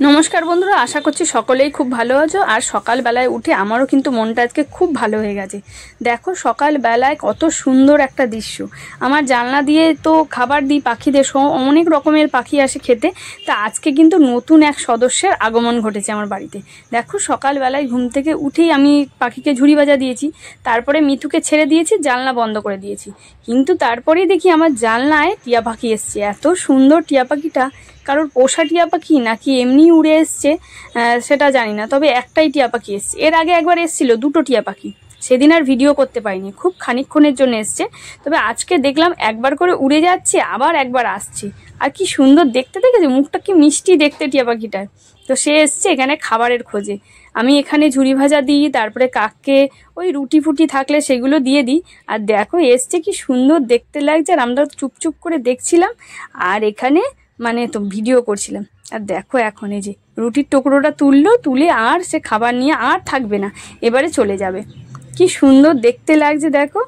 নমস্কার বন্ধুরা, আশা করছি সকলেই খুব ভালো আছো। আর সকালবেলায় উঠে আমারও কিন্তু মনটা আজকে খুব ভালো হয়ে গেছে। দেখো সকালবেলায় কত সুন্দর একটা দৃশ্য। আমার জানলা দিয়ে তো খাবার দিই পাখিদের, অনেক রকমের পাখি আসে খেতে। তা আজকে কিন্তু নতুন এক সদস্যের আগমন ঘটেছে আমার বাড়িতে। দেখো সকালবেলায় ঘুম থেকে উঠেই আমি পাখিকে ঝুড়ি ভাজা দিয়েছি, তারপরে মিঠুকে ছেড়ে দিয়েছি, জানলা বন্ধ করে দিয়েছি। কিন্তু তারপরেই দেখি আমার জানলায় টিয়া পাখি এসছে। এত সুন্দর টিয়া পাখিটা, কারোর পোষা টিয়া পাখি নাকি এমনি উড়ে এসছে সেটা জানি না, তবে একটাই টিয়া পাখি এসছে। এর আগে একবার এসছিল দুটো টিয়া পাখি, সেদিন আর ভিডিও করতে পারিনি, খুব খানিকক্ষণের জন্য এসছে। তবে আজকে দেখলাম একবার করে উড়ে যাচ্ছে, আবার একবার আসছে। আর কি সুন্দর দেখতে, দেখেছে মুখটা কি মিষ্টি দেখতে টিয়া পাখিটার। তো সে এসছে এখানে খাবারের খোঁজে। আমি এখানে ঝুড়ি ভাজা দিই, তারপরে কাককে ওই রুটি ফুটি থাকলে সেগুলো দিয়ে দিই। আর দেখো এসছে, কি সুন্দর দেখতে লাগছে। আর আমরা চুপচুপ করে দেখছিলাম আর এখানে তো ভিডিও করছিলাম। আর দেখো এখন এই যে রুটির টুকরোটা তুলে আর সে খাবার নিয়ে আর থাকবে না, এবারে চলে যাবে। কি সুন্দর দেখতে লাগছে দেখো।